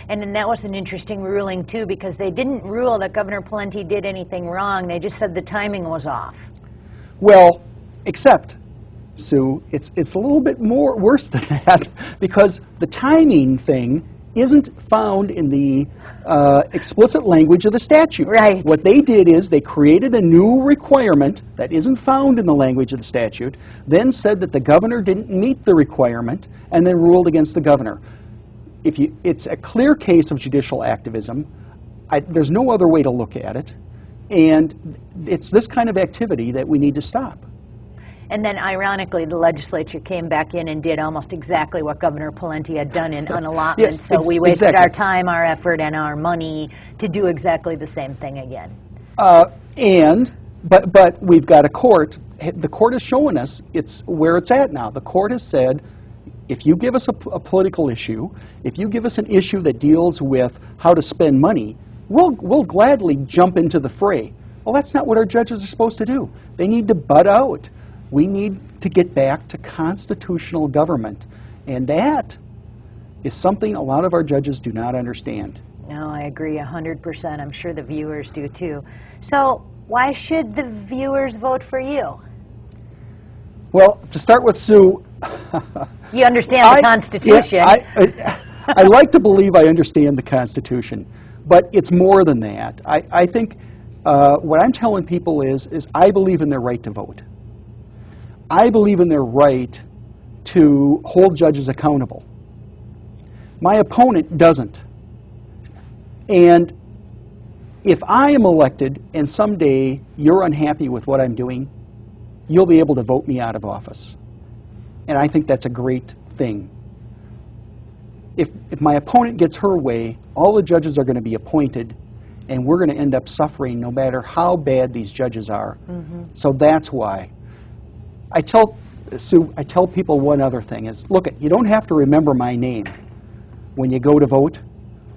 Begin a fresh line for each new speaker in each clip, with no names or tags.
And then that was an interesting ruling, too, because they didn't rule that Governor Pawlenty did anything wrong. They just said the timing was off.
Well, except, Sue, it's a little bit worse than that, because the timing thing isn't found in the explicit language of the statute.
Right.
What they did is they created a new requirement that isn't found in the language of the statute, then said that the governor didn't meet the requirement, and then ruled against the governor. It's a clear case of judicial activism. There's no other way to look at it, and it's this kind of activity that we need to stop.
And then, ironically, the legislature came back in and did almost exactly what Governor Pawlenty had done in unallotment.
Yes,
so we wasted
exactly.
our time, our effort, and our money to do exactly the same thing again.
But we've got a court. The court has shown us it's where it's at now. The court has said, if you give us a political issue, if you give us an issue that deals with how to spend money, we'll gladly jump into the fray. Well, that's not what our judges are supposed to do. They need to butt out. We need to get back to constitutional government, and that is something a lot of our judges do not understand.
No, I agree 100%. I'm sure the viewers do too. So why should the viewers vote for you?
Well, to start with, Sue,
you understand the Constitution.
Yeah, I like to believe I understand the Constitution, but it's more than that. I think what I'm telling people is I believe in their right to vote. I believe in their right to hold judges accountable. My opponent doesn't. And if I am elected and someday you're unhappy with what I'm doing, you'll be able to vote me out of office. And I think that's a great thing. If my opponent gets her way, all the judges are going to be appointed, and we're going to end up suffering no matter how bad these judges are. Mm-hmm. So that's why. Sue, I tell people one other thing is, look, you don't have to remember my name when you go to vote.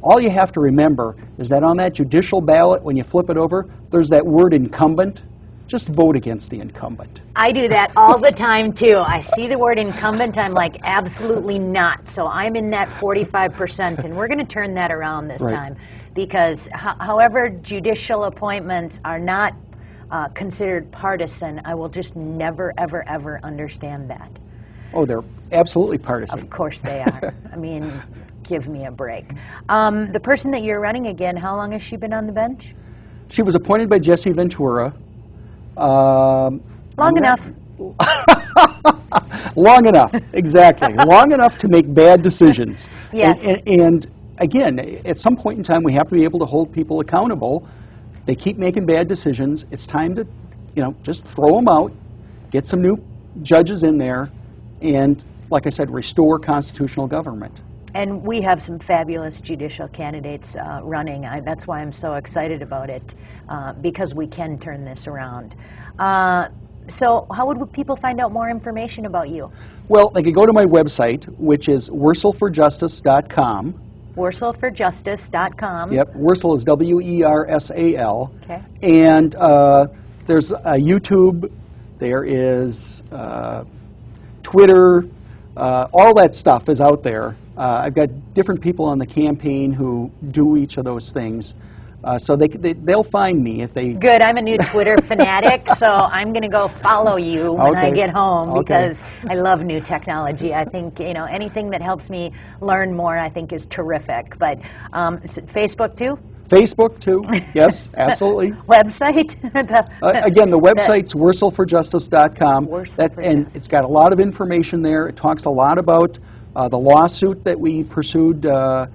All you have to remember is that on that judicial ballot, when you flip it over, there's that word incumbent. Just vote against the incumbent.
I do that all the time, too. I see the word incumbent, I'm like, absolutely not. So I'm in that 45%, and we're going to turn that around this time. Because however judicial appointments are not considered partisan, I will just never, ever, ever understand that.
Oh, they're absolutely partisan.
Of course they are. I mean, give me a break. The person that you're running again, how long has she been on the bench?
She was appointed by Jesse Ventura.
Long enough.
Long enough, exactly. Long enough to make bad decisions.
Yes.
And again, at some point in time, we have to be able to hold people accountable. They keep making bad decisions. It's time to, just throw them out, get some new judges in there, and, like I said, restore constitutional government.
And we have some fabulous judicial candidates running. That's why I'm so excited about it, because we can turn this around. So how would people find out more information about you?
Well, they could go to my website, which is wersalforjustice.com.
Wersalforjustice.com.
Yep, Wersal is W-E-R-S-A-L.
Okay.
And there's YouTube, there is Twitter, all that stuff is out there. I've got different people on the campaign who do each of those things. So they'll find me if they...
Good. I'm a new Twitter fanatic, so I'm going to go follow you when I get home because I love new technology. I think, anything that helps me learn more, I think, is terrific. But Facebook, too?
Facebook, too. Yes, absolutely.
Website?
Again, the website's wersalforjustice.com. And it's got a lot of information there. It talks a lot about the lawsuit that we pursued to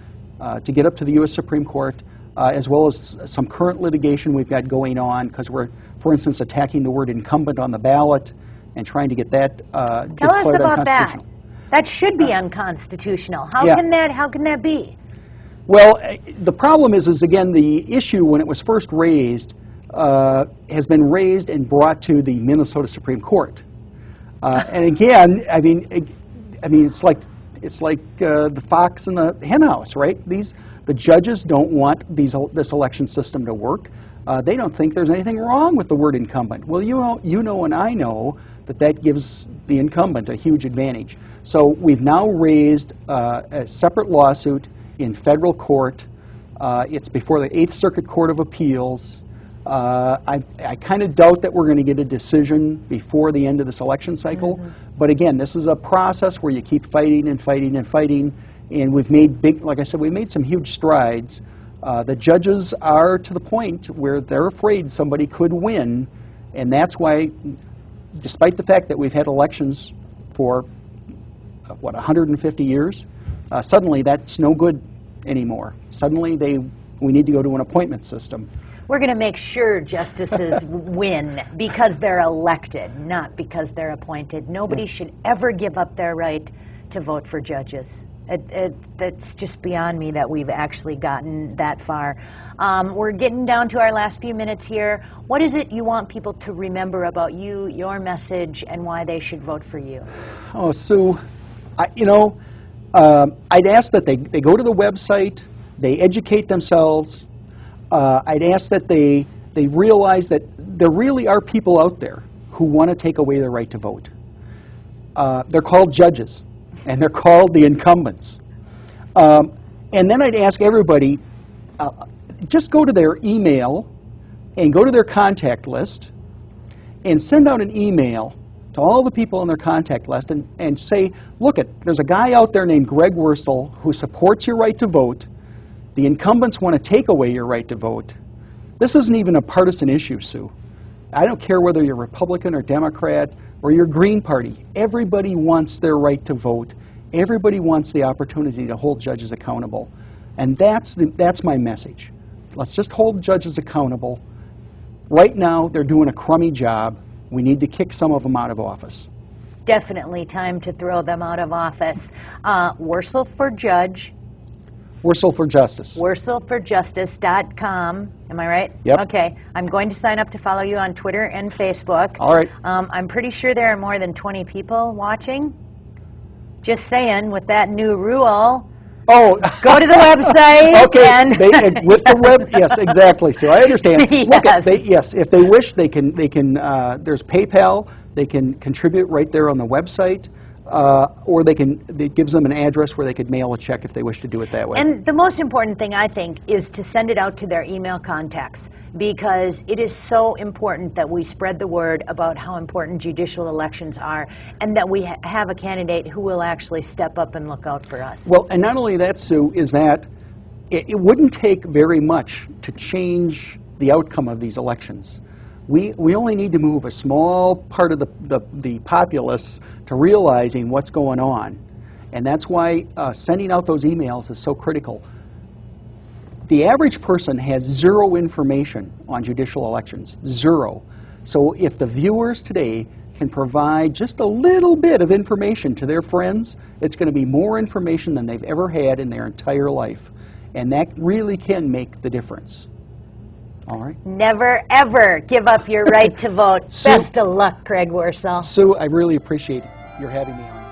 get up to the U.S. Supreme Court, as well as some current litigation we've got going on, because we're, for instance, attacking the word incumbent on the ballot and trying to get that
Tell us about that. That should be unconstitutional. How can that be?
Well, the problem is again, the issue when it was first raised has been raised and brought to the Minnesota Supreme Court. And again, I mean, it's like the fox in the henhouse, right? The judges don't want this election system to work. They don't think there's anything wrong with the word incumbent. Well, you know, and I know that gives the incumbent a huge advantage. So we've now raised a separate lawsuit in federal court. It's before the 8th Circuit Court of Appeals. I kind of doubt that we're going to get a decision before the end of this election cycle. But again, this is a process where you keep fighting and fighting and fighting. And we've made like I said, we made some huge strides. The judges are to the point where they're afraid somebody could win. And that's why, despite the fact that we've had elections for, 150 years, suddenly that's no good anymore. Suddenly we need to go to an appointment system.
We're going to make sure justices win because they're elected, not because they're appointed. Nobody should ever give up their right to vote for judges. That's just beyond me that we've actually gotten that far. We're getting down to our last few minutes here. What is it you want people to remember about you, your message, and why they should vote for you?
Oh, Sue, I'd ask that they go to the website, they educate themselves. I'd ask that they realize that there really are people out there who want to take away their right to vote. They're called judges, and they're called the incumbents. And then I'd ask everybody, just go to their email and go to their contact list and send out an email to all the people on their contact list and say, look, there's a guy out there named Greg Wersal who supports your right to vote. The incumbents want to take away your right to vote. This isn't even a partisan issue, Sue. I don't care whether you're Republican or Democrat or you're Green Party. Everybody wants their right to vote. Everybody wants the opportunity to hold judges accountable. And that's my message. Let's just hold judges accountable. Right now, they're doing a crummy job. We need to kick some of them out of office.
Definitely time to throw them out of office. Wersal for Judge.
Wersal for Justice.
WersalForJustice.com. Am I right?
Yep.
Okay. I'm going to sign up to follow you on Twitter and Facebook.
All right.
I'm pretty sure there are more than 20 people watching. Just saying, with that new rule.
Oh,
go to the website.
Okay,
and
with the web, yes, exactly. So I understand.
Yes.
Look, yes, if they wish, they can. There's PayPal. They can contribute right there on the website, or it gives them an address where they could mail a check if they wish to do it that way.
And the most important thing, I think, is to send it out to their email contacts, because it is so important that we spread the word about how important judicial elections are, and that we have a candidate who will actually step up and look out for us.
Well, and not only that, Sue, is that it wouldn't take very much to change the outcome of these elections. We only need to move a small part of the populace to realizing what's going on. And that's why sending out those emails is so critical. The average person has zero information on judicial elections, zero. So if the viewers today can provide just a little bit of information to their friends, it's going to be more information than they've ever had in their entire life. And that really can make the difference. All right.
Never, ever give up your right to vote.
Sue,
Best of luck, Craig Wersal.
Sue, I really appreciate your having me on.